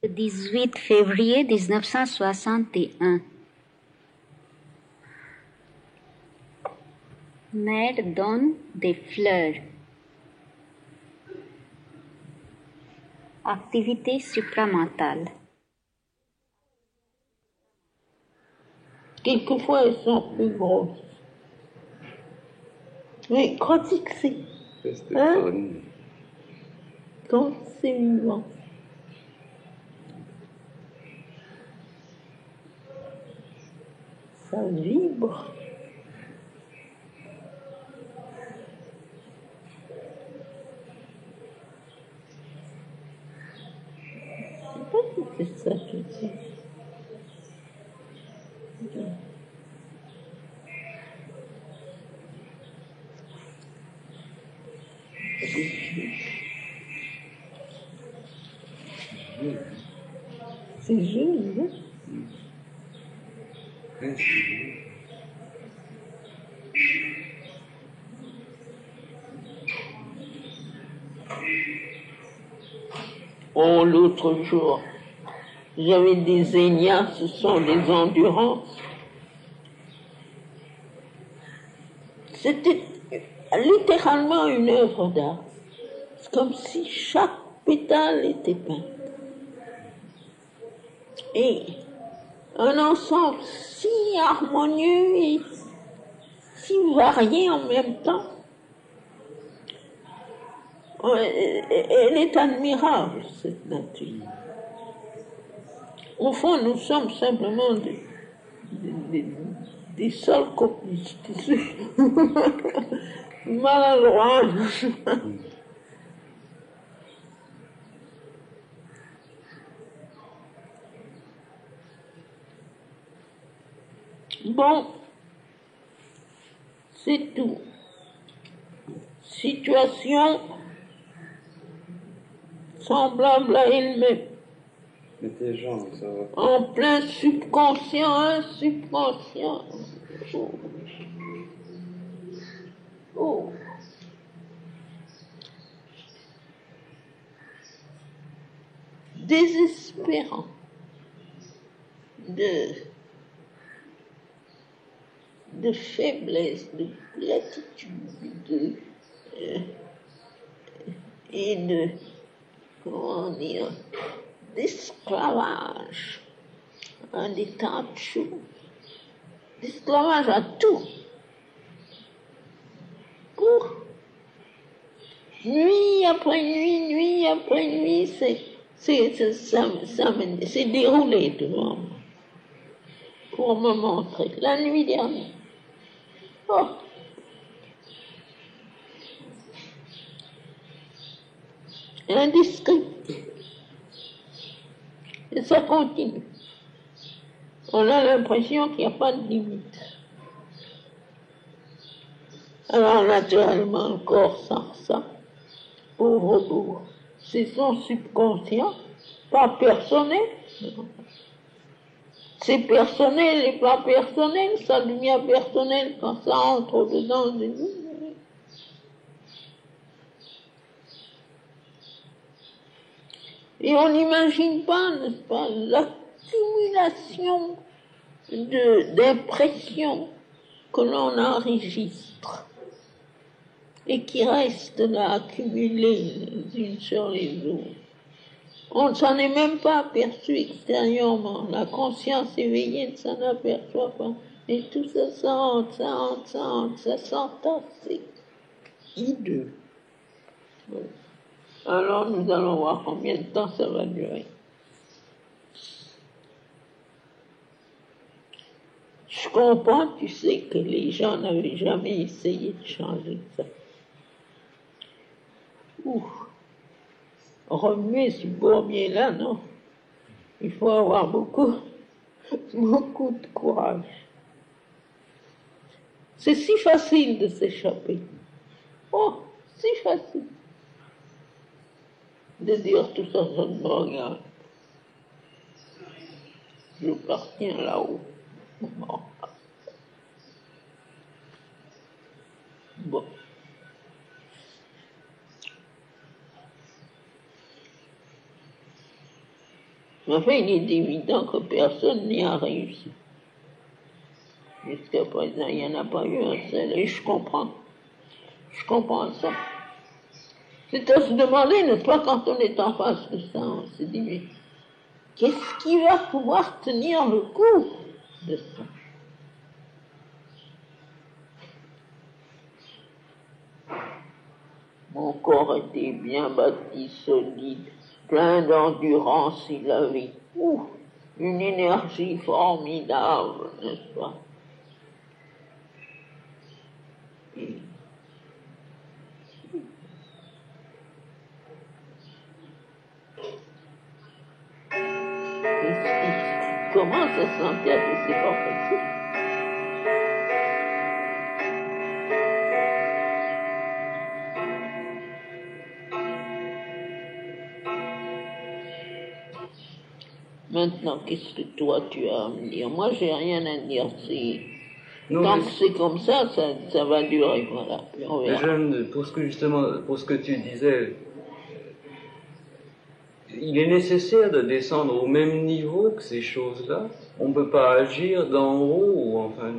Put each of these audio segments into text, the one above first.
Le 18 février 1961. Mère donne des fleurs. Activité supramentale. Quelquefois, elles sont plus grosses. Mais quand c'est... Hein? Quand c'est vivant. Ça vibre. Je sais pas si c'est ça que c'est. C'est jaune, hein? Oh, l'autre jour, j'avais des zénias, ce sont des endurances. C'était littéralement une œuvre d'art. C'est comme si chaque pétale était peint. Et un ensemble si harmonieux et si varié en même temps. Elle est admirable, cette nature. Au fond, nous sommes simplement des seuls copies. Maladroits. Bon, c'est tout. Situation semblable à elle-même. Mais tes jambes, ça va. En plein subconscient, subconscient. Oh. Oh. Désespérant de faiblesse, de platitude, et de, comment dire, d'esclavage à des tas de choses, d'esclavage à tout. Pour nuit après nuit, c'est déroulé devant moi pour me montrer. La nuit dernière. Oh. Indescriptible. Et ça continue. On a l'impression qu'il n'y a pas de limite. Alors naturellement, le corps sent ça. Pauvre bourg. C'est son subconscient, pas personnel. C'est personnel et pas personnel, ça devient personnel quand ça entre dedans de nous. Et on n'imagine pas, n'est-ce pas, l'accumulation d'impressions que l'on enregistre et qui restent là accumulées les unes sur les autres. On ne s'en est même pas aperçu extérieurement. La conscience éveillée ne s'en aperçoit pas. Et tout ça ça s'entasse. C'est hideux. Alors nous allons voir combien de temps ça va durer. Je comprends, tu sais, que les gens n'avaient jamais essayé de changer ça. Ouf. Remuer ce bourbier-là, non. Il faut avoir beaucoup de courage. C'est si facile de s'échapper. Oh, si facile. De dire tout ça, ça ne me regarde. Je partiens là-haut. Bon. Enfin, il est évident que personne n'y a réussi. Jusqu'à présent, il n'y en a pas eu un seul, et je comprends. Je comprends ça. C'est à se demander, n'est-ce pas, quand on est en face de ça, on se dit, mais qu'est-ce qui va pouvoir tenir le coup de ça? Mon corps était bien bâti, solide, plein d'endurance, il avait une énergie formidable, n'est-ce pas? Et comment ça se sentait que c'est pas facile? Maintenant, qu'est-ce que toi tu as à me dire? Moi, j'ai rien à dire. Non, Tant mais, que c'est comme ça, ça va durer, voilà. Puis on mais verra. pour ce que justement, pour ce que tu disais, il est nécessaire de descendre au même niveau que ces choses-là. On ne peut pas agir d'en haut ou enfin.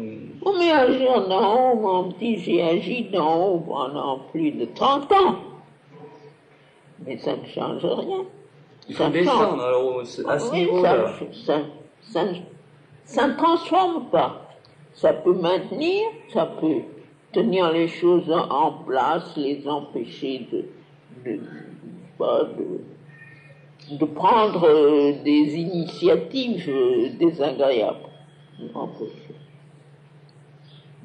Oh, mais agir d'en haut, mon petit, j'ai agi d'en haut pendant plus de 30 ans. Mais ça ne change rien. Il Ça faut descendre alors, à ce Oui, niveau-là. ça ne transforme pas. Ça peut maintenir, ça peut tenir les choses en place, les empêcher de prendre des initiatives désagréables. Empêcher.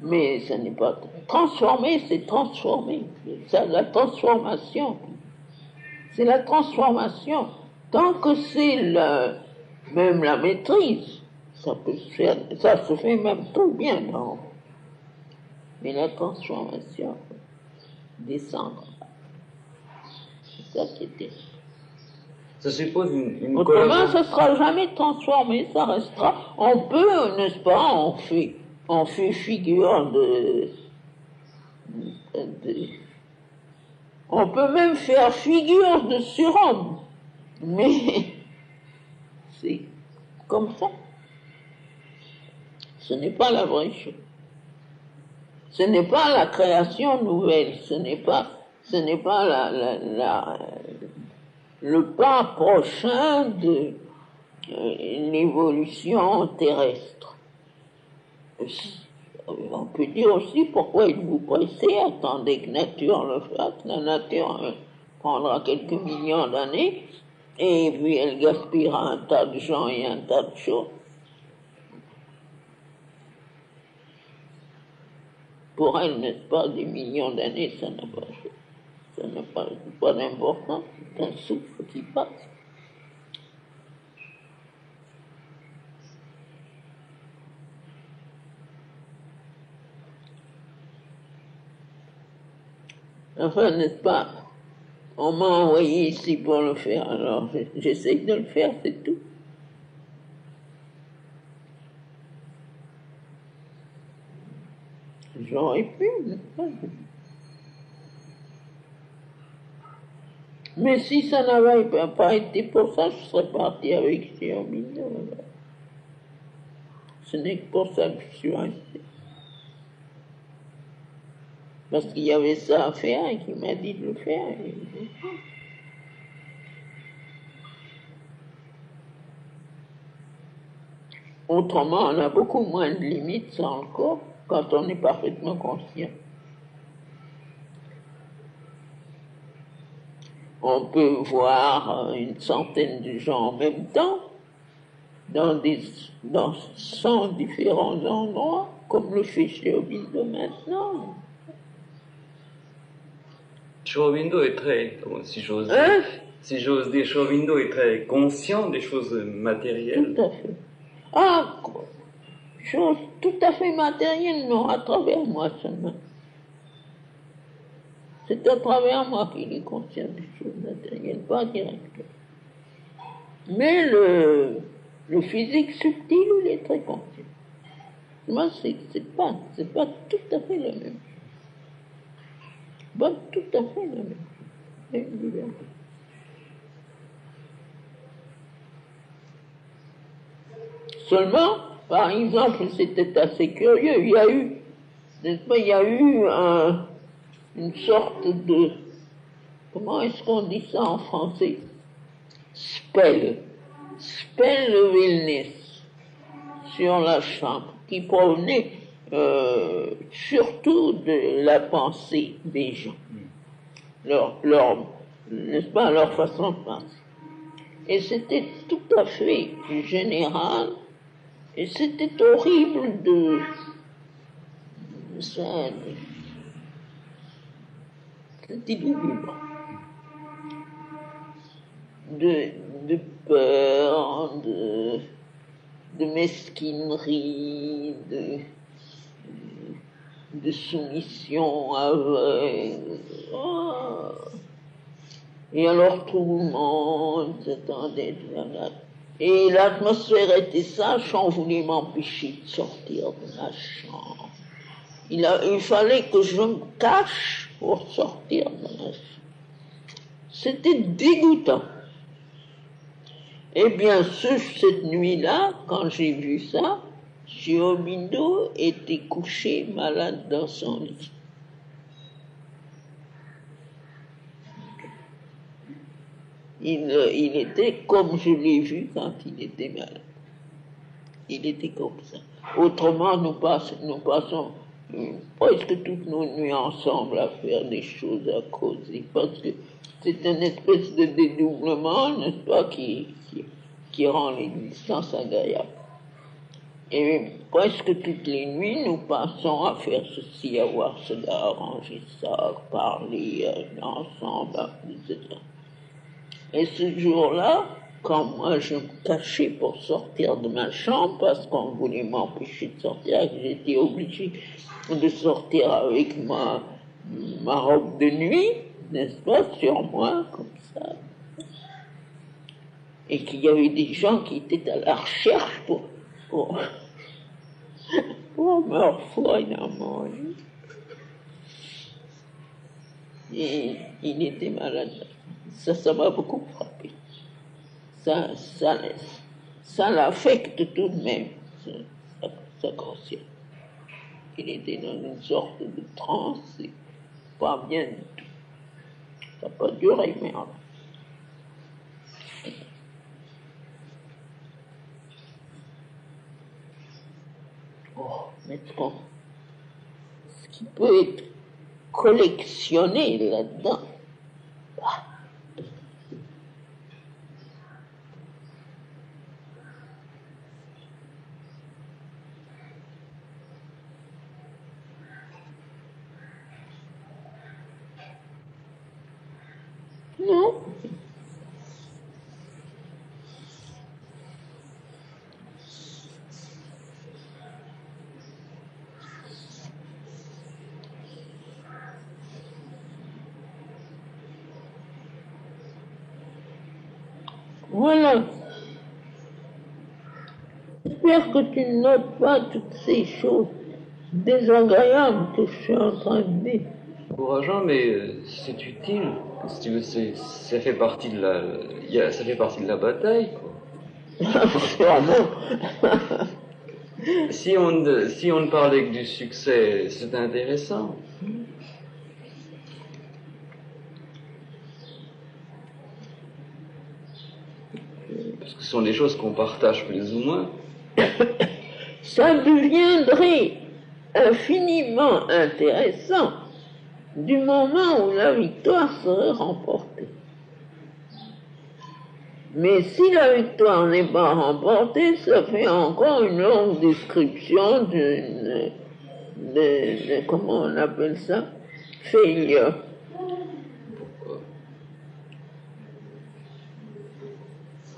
Mais ça n'est pas transformer, c'est transformer. C'est la transformation. C'est la transformation. Tant que c'est même la maîtrise, ça peut se faire, ça se fait même tout bien, non? Mais la transformation, descendre, c'est ça qui était. Ça suppose une Autrement, collaboration. ça ne sera jamais transformé, ça restera. On peut, n'est-ce pas, on fait figure on peut même faire figure de surhomme, mais c'est comme ça. Ce n'est pas la vraie chose. Ce n'est pas la création nouvelle, ce n'est pas le pas prochain de l'évolution terrestre. On peut dire aussi pourquoi êtes-vous pressé, attendez que nature le fasse. La nature prendra quelques millions d'années et puis elle gaspillera un tas de gens et un tas de choses. Pour elle, n'est-ce pas, des millions d'années, ça n'a pas d'importance, c'est un souffle qui passe. Enfin, n'est-ce pas, on m'a envoyé ici pour le faire, alors j'essaie de le faire, c'est tout. J'aurais pu, n'est-ce pas? Mais si ça n'avait pas été pour ça, je serais parti avec Xiaomino. Ce n'est que pour ça que je suis resté. Parce qu'il y avait ça à faire et qu'il m'a dit de le faire. Autrement, on a beaucoup moins de limites, ça encore, quand on est parfaitement conscient. On peut voir une centaine de gens en même temps, dans 100 différents endroits, comme le fait chez Aurobindo maintenant. Sri Aurobindo est très, si j'ose Hein? dire, Sri Aurobindo est très conscient des choses matérielles. Tout à fait. Ah, chose tout à fait matérielle, non, à travers moi seulement. C'est à travers moi qu'il est conscient des choses matérielles, pas directement. Mais le physique subtil, il est très conscient. Moi, c'est pas tout à fait la même chose. Pas tout à fait la même chose. Seulement, par exemple, c'était assez curieux, il y a eu, n'est-ce pas, il y a eu une sorte de, comment est-ce qu'on dit ça en français? Spell Wellness sur la chambre, qui provenait surtout de la pensée des gens, n'est-ce pas, leur façon de penser. Et c'était tout à fait général, et c'était horrible de ça, c'était lugubre, de peur, de mesquinerie, de soumission aveugle. Oh. Et alors tout le monde s'attendait. Et l'atmosphère était sage, on voulait m'empêcher de sortir de ma chambre. Il fallait que je me cache pour sortir de ma chambre. C'était dégoûtant. Eh bien, cette nuit-là, quand j'ai vu ça, Giobindo était couché malade dans son lit. Il était comme je l'ai vu quand il était malade. Il était comme ça. Autrement, nous passons presque toutes nos nuits ensemble à faire des choses, à causer, parce que c'est une espèce de dédoublement, n'est-ce pas, qui rend l'existence agréable. Et presque toutes les nuits, nous passons à faire ceci, à voir cela, à arranger ça, à parler ensemble, etc. Et ce jour-là, quand moi je me cachais pour sortir de ma chambre, parce qu'on voulait m'empêcher de sortir, et que j'étais obligé de sortir avec ma robe de nuit, n'est-ce pas, sur moi, comme ça. Et qu'il y avait des gens qui étaient à la recherche pour me refouler dans mon lit. Et il était malade. Ça m'a beaucoup frappé. Ça l'affecte tout de même, sa conscience. Il était dans une sorte de transe, et pas bien du tout. Ça n'a pas duré, mais enfin. Oh, maintenant, ce qui peut être collectionné là-dedans, non. Voilà. J'espère que tu ne notes pas toutes ces choses désagréables que je suis en train de dire. Encourageant, mais c'est utile. Si tu veux, ça fait partie de ça fait partie de la bataille, quoi. Sûrement. Si on ne parlait que du succès, c'est intéressant. Parce que ce sont des choses qu'on partage plus ou moins. Ça deviendrait infiniment intéressant du moment où la victoire serait remportée. Mais si la victoire n'est pas remportée, ça fait encore une longue description de comment on appelle ça? Failure. Pourquoi?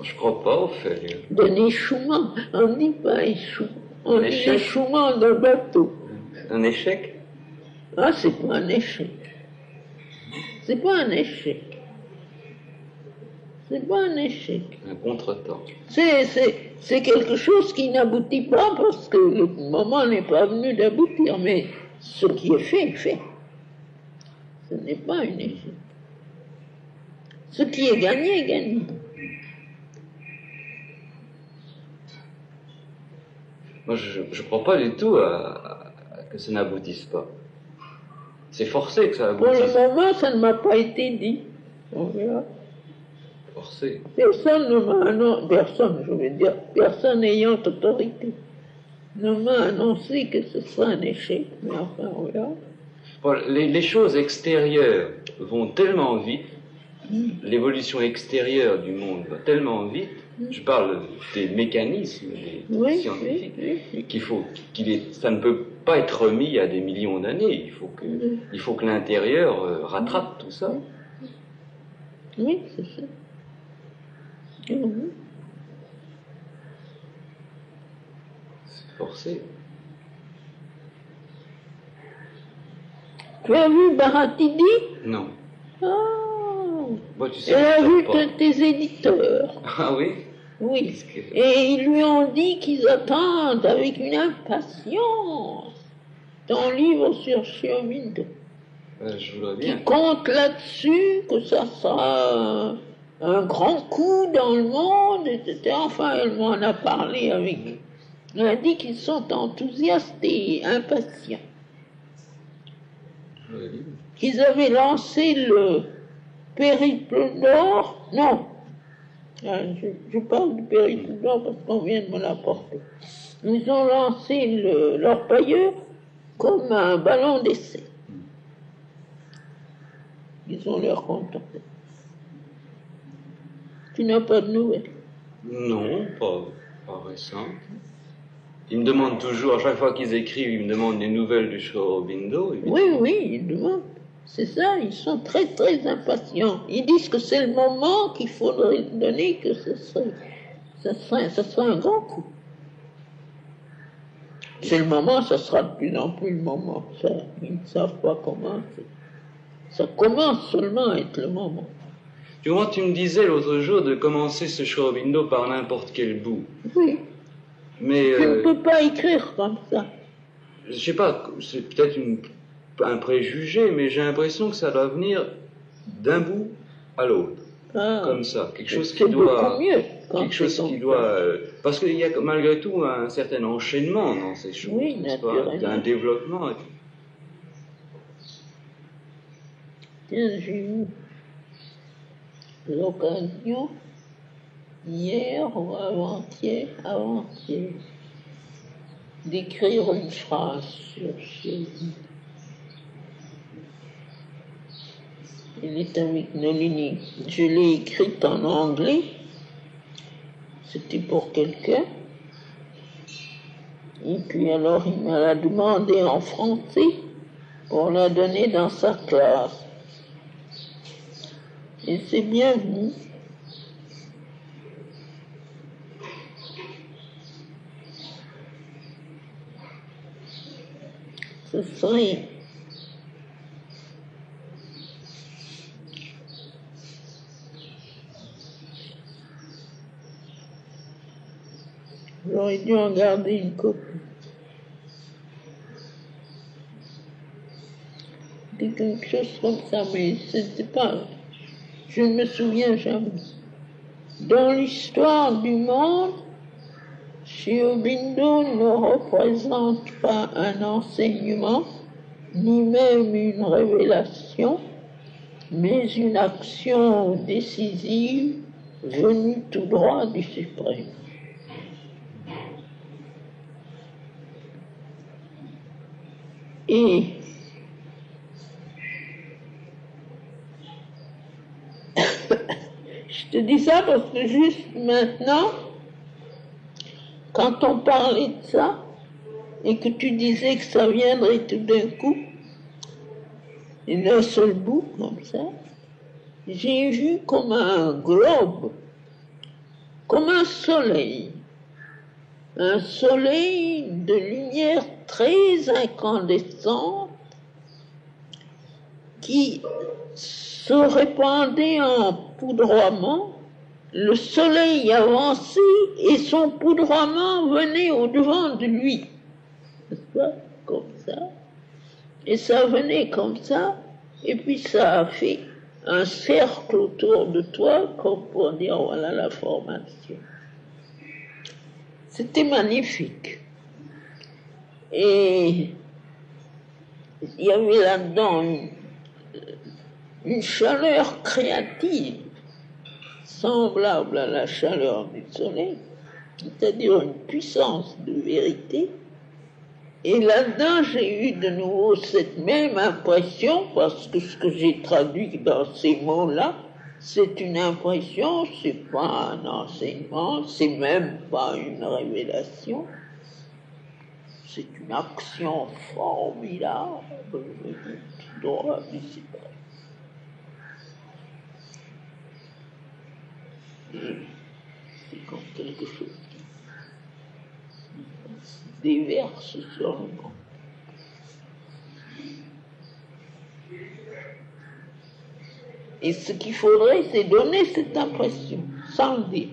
Je crois pas au failure. De l'échouement. On ne dit pas échouement. On dit l'échouement d'un bateau. Un échec? Ah, c'est pas un échec. C'est pas un échec. C'est pas un échec. Un contretemps. C'est quelque chose qui n'aboutit pas parce que le moment n'est pas venu d'aboutir, mais ce qui est fait est fait. Ce n'est pas un échec. Ce qui est gagné est gagné. Moi, je ne crois pas du tout que ça n'aboutisse pas. C'est forcé que ça Pour aboutisse. le moment, ça ne m'a pas été dit. On verra. Forcé. Personne ne m'a annoncé, personne ayant autorité ne m'a annoncé que ce sera un échec. Mais enfin, on verra. Bon, les choses extérieures vont tellement vite, l'évolution extérieure du monde va tellement vite, je parle des mécanismes des scientifiques, ça ne peut pas être remis à des millions d'années, il faut que l'intérieur rattrape tout ça. Oui, c'est ça. Oui. C'est forcé. Tu as vu Baratidi? Non. Ah, Moi, tu sais, elle a je vu sors pas. tes éditeurs. Ah oui? Oui. Qu'est-ce que- Et ils lui ont dit qu'ils attendent avec une impatience ton livre sur Shiobindo. Je voudrais Qui bien. compte là-dessus que ça sera un grand coup dans le monde, etc. Enfin, elle m'en a parlé avec. Elle a dit qu'ils sont enthousiastes et impatients. Je voudrais bien. Qu'ils avaient lancé le périple d'or. Non, je parle du périple d'or parce qu'on vient de me l'apporter. Ils ont lancé leur pailleur comme un ballon d'essai. Ils ont l'air contents. Tu n'as pas de nouvelles? Non, pas récent. Ils me demandent toujours, à chaque fois qu'ils écrivent, ils me demandent des nouvelles du Sri Aurobindo. Oui, ils demandent. C'est ça, ils sont très très impatients. Ils disent que c'est le moment qu'il faudrait donner, que ce serait un grand coup. C'est le moment, ça sera de plus en plus le moment. Ça, ils ne savent pas comment. Ça commence seulement à être le moment. Tu vois, tu me disais l'autre jour de commencer ce Sri Aurobindo par n'importe quel bout. Oui, Mais, tu ne peux pas écrire comme ça. je sais pas, c'est peut-être un préjugé, mais j'ai l'impression que ça doit venir d'un bout à l'autre. Ah, Comme ça, quelque chose c'est qui doit... beaucoup mieux quand Quelque chose c'est qui comme doit... parce qu'il y a malgré tout un certain enchaînement dans ces choses, Oui, n'est-ce pas? naturellement. Un développement. Tiens, j'ai eu l'occasion, hier ou avant-hier, d'écrire une phrase sur ce livre. Elle est avec Nolini. Je l'ai écrite en anglais. C'était pour quelqu'un. Et puis alors, il me l'a demandé en français pour la donner dans sa classe. Et c'est bien venu. Ce serait j'aurais dû en garder une copie. C'est quelque chose comme ça, mais c'était pas. Je ne me souviens jamais. Dans l'histoire du monde, Sri Aurobindo ne représente pas un enseignement, ni même une révélation, mais une action décisive venue tout droit du Suprême. Et je te dis ça parce que juste maintenant, quand on parlait de ça, et que tu disais que ça viendrait tout d'un coup, et d'un seul bout, comme ça, j'ai vu comme un globe, comme un soleil de lumière très incandescente qui se répandait en poudroiement. Le soleil avançait et son poudroiement venait au-devant de lui. N'est-ce pas? Comme ça. Et ça venait comme ça, et puis ça a fait un cercle autour de toi, comme pour dire voilà la formation. C'était magnifique. Et il y avait là-dedans une chaleur créative, semblable à la chaleur du soleil, c'est-à-dire une puissance de vérité. Et là-dedans, j'ai eu de nouveau cette même impression, parce que ce que j'ai traduit dans ces mots-là, c'est une impression, c'est pas un enseignement, c'est même pas une révélation, c'est une action formidable, tu dois anticiper. C'est comme quelque chose qui déverse sur le monde. Et ce qu'il faudrait, c'est donner cette impression, sans le dire.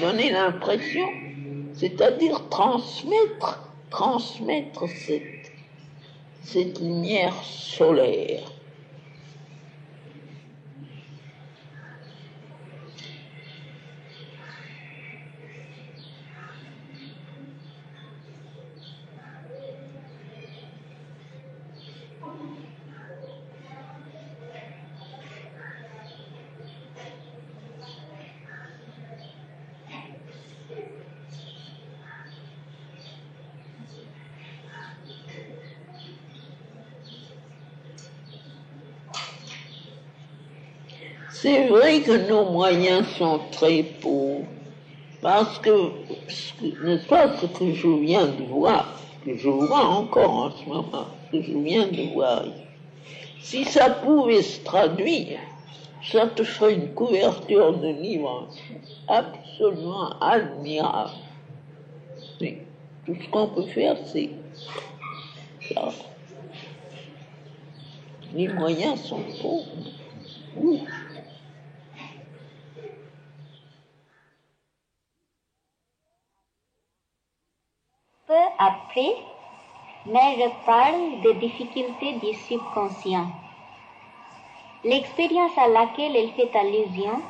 Donner l'impression, c'est-à-dire transmettre cette lumière solaire. C'est vrai que nos moyens sont très pauvres, parce que, n'est-ce pas, ce que je viens de voir, que je vois encore en ce moment, ce que je viens de voir, si ça pouvait se traduire, ça te ferait une couverture de livre absolument admirable. Oui. Tout ce qu'on peut faire, c'est ça. Les moyens sont pauvres. Oui. Peu après, Mère parle des difficultés du subconscient. L'expérience à laquelle elle fait allusion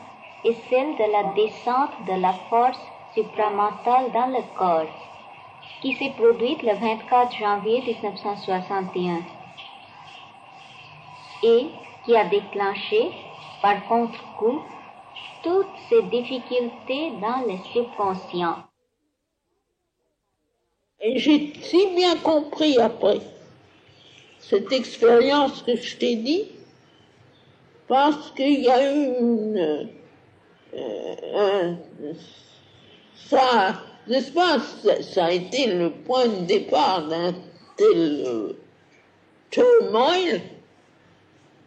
est celle de la descente de la force supramentale dans le corps, qui s'est produite le 24 janvier 1961 et qui a déclenché, par contre-coup, toutes ces difficultés dans le subconscient. Et j'ai si bien compris après cette expérience que je t'ai dit, parce qu'il y a eu ça, n'est-ce pas, ça a été le point de départ d'un tel turmoil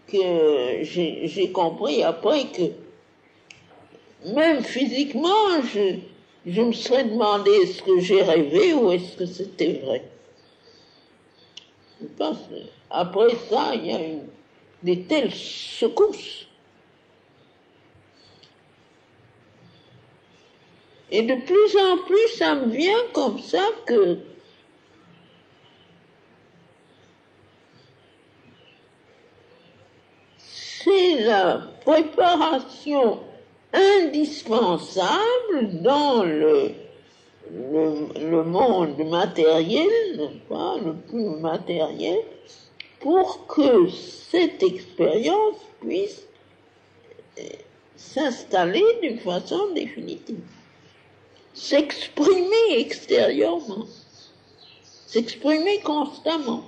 que j'ai compris après que même physiquement, je me serais demandé est-ce que j'ai rêvé ou est-ce que c'était vrai. Parce que après ça, il y a eu des telles secousses. Et de plus en plus, ça me vient comme ça que c'est la préparation indispensable dans le monde matériel, n'est-ce pas, le plus matériel, pour que cette expérience puisse s'installer d'une façon définitive. S'exprimer extérieurement, s'exprimer constamment.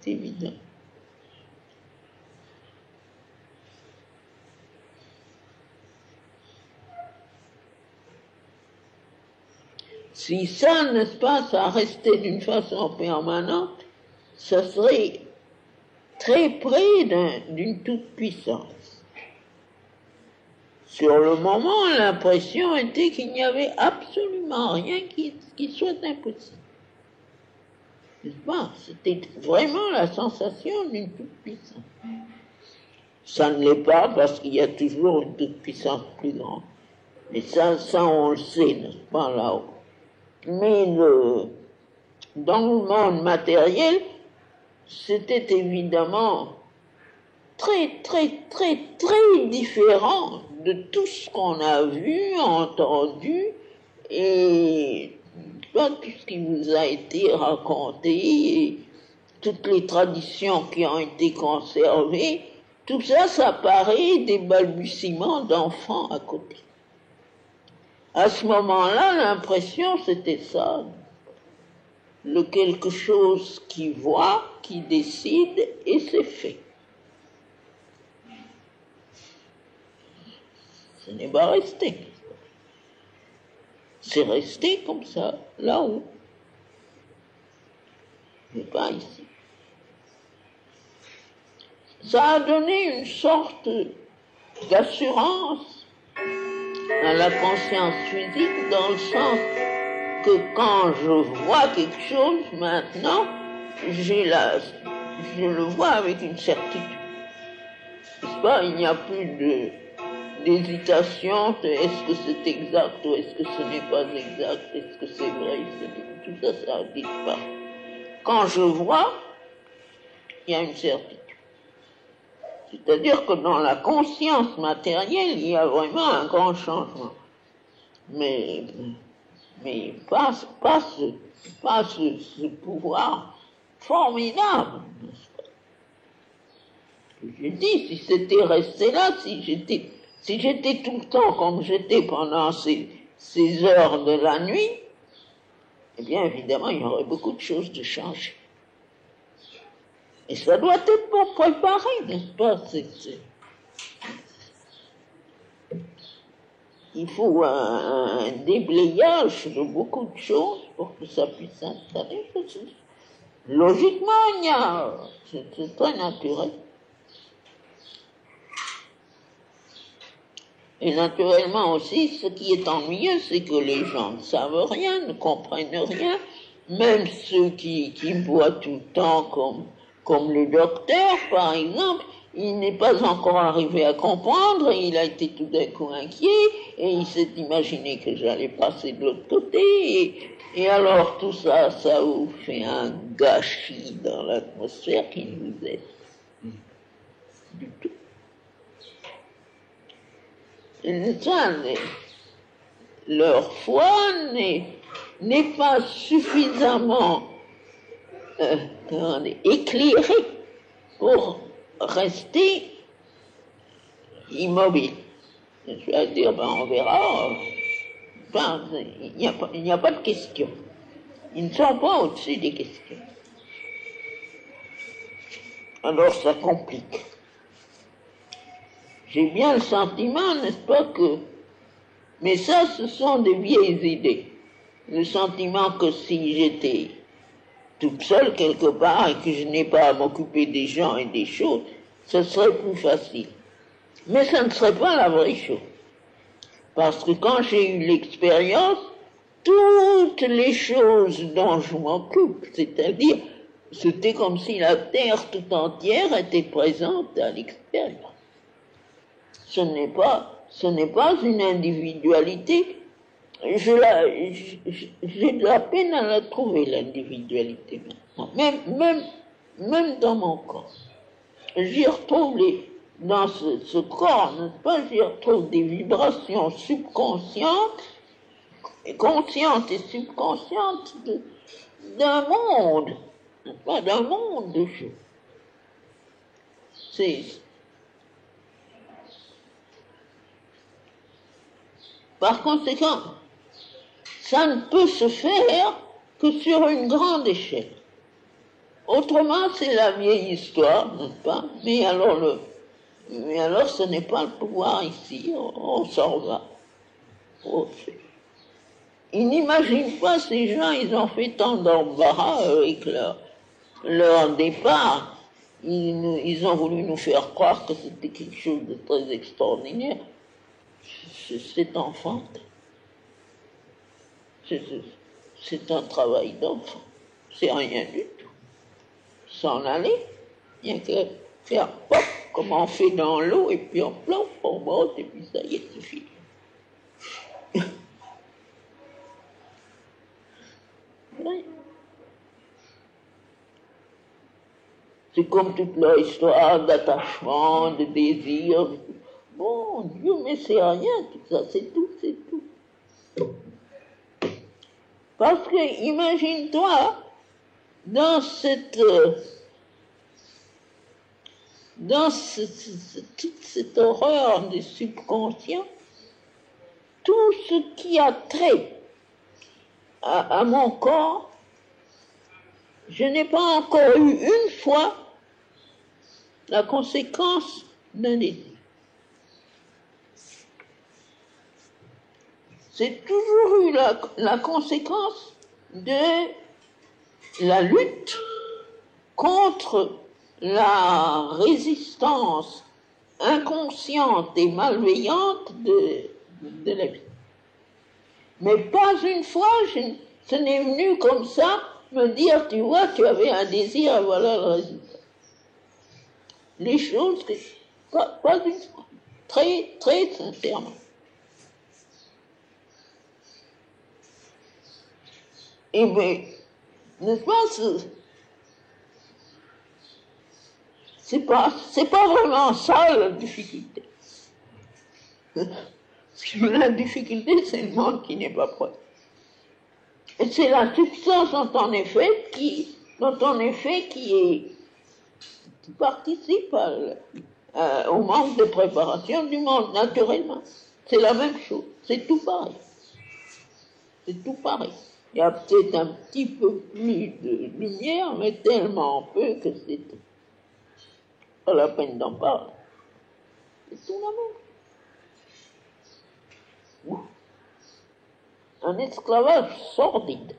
C'est évident. Si ça, n'est-ce pas, ça restait d'une façon permanente, ça serait très près d'une toute-puissance. Sur le moment, l'impression était qu'il n'y avait absolument rien qui soit impossible. N'est-ce pas? C'était vraiment la sensation d'une toute-puissance. Ça ne l'est pas parce qu'il y a toujours une toute-puissance plus grande. Et ça on le sait, n'est-ce pas, là-haut. Mais dans le monde matériel, c'était évidemment très, très, très, très différent de tout ce qu'on a vu, entendu, et tout ce qui vous a été raconté, et toutes les traditions qui ont été conservées, tout ça, ça paraît des balbutiements d'enfants à côté. À ce moment-là, l'impression, c'était ça. Le quelque chose qui voit, qui décide, et c'est fait. Ce n'est pas resté. C'est resté comme ça, là-haut. Mais pas ici. Ça a donné une sorte d'assurance à la conscience physique dans le sens que quand je vois quelque chose maintenant, je le vois avec une certitude. N'est-ce pas? Il n'y a plus d'hésitation, est-ce que c'est exact ou est-ce que ce n'est pas exact, est-ce que c'est vrai, tout ça, ça disparaît. Quand je vois, il y a une certitude. C'est-à-dire que dans la conscience matérielle, il y a vraiment un grand changement. Mais pas ce pouvoir formidable. Je dis, si c'était resté là, si j'étais tout le temps comme j'étais pendant ces heures de la nuit, eh bien évidemment, il y aurait beaucoup de choses de changer. Et ça doit être pour préparer, n'est-ce pas? Il faut un déblayage de beaucoup de choses pour que ça puisse s'installer. Logiquement, c'est très naturel. Et naturellement aussi, ce qui est ennuyeux, c'est que les gens ne savent rien, ne comprennent rien, même ceux qui voient tout le temps comme le docteur, par exemple, il n'est pas encore arrivé à comprendre, et il a été tout d'un coup inquiet, et il s'est imaginé que j'allais passer de l'autre côté, et alors tout ça, ça vous fait un gâchis dans l'atmosphère qui ne vous aide du tout. Leur foi n'est pas suffisamment éclairée pour rester immobile. Je vais dire, on verra. Il n'y a pas de question. Ils ne sont pas au-dessus des questions. Alors ça complique. J'ai bien le sentiment, n'est-ce pas, que... Mais ça, ce sont des vieilles idées. Le sentiment que si j'étais toute seule quelque part et que je n'ai pas à m'occuper des gens et des choses, ce serait plus facile. Mais ça ne serait pas la vraie chose. Parce que quand j'ai eu l'expérience, toutes les choses dont je m'occupe, c'est-à-dire, c'était comme si la Terre tout entière était présente à l'expérience. Ce n'est pas une individualité. J'ai de la peine à la trouver, l'individualité maintenant. Même dans mon corps. J'y retrouve dans ce corps, n'est-ce pas, j'y retrouve des vibrations subconscientes, conscientes et subconscientes d'un monde, n'est-ce pas, d'un monde de choses. Par conséquent, ça ne peut se faire que sur une grande échelle. Autrement, c'est la vieille histoire, n'est-ce pas? Mais alors, ce n'est pas le pouvoir ici, on s'en va. Ils n'imaginent pas, ces gens, ils ont fait tant d'embarras avec leur départ. Ils ont voulu nous faire croire que c'était quelque chose de très extraordinaire. C'est enfant. C'est un travail d'enfant. C'est rien du tout. S'en aller, rien que faire pop, comme on fait dans l'eau, et puis on plombe, on monte, et puis ça y est, c'est fini. Oui. C'est comme toute leur histoire d'attachement, de désir. Bon Dieu, mais c'est rien, tout ça, c'est tout, c'est tout. Parce que, imagine-toi, dans toute cette horreur du subconscient, tout ce qui a trait à mon corps, je n'ai pas encore eu une fois la conséquence d'un désir. C'est toujours eu la conséquence de la lutte contre la résistance inconsciente et malveillante de la vie. Mais pas une fois, ce n'est venu comme ça me dire, tu vois, tu avais un désir, et voilà le résultat. Les choses, pas une fois, très, très sincèrement. Et bien, n'est-ce pas, c'est pas vraiment ça la difficulté. La difficulté, c'est le monde qui n'est pas prêt. Et c'est la substance dont on est fait qui participe au manque de préparation du monde, naturellement. C'est la même chose, c'est tout pareil. C'est tout pareil. Il y a peut-être un petit peu plus de lumière, mais tellement peu que c'est pas la peine d'en parler. C'est tout la même. Un esclavage sordide.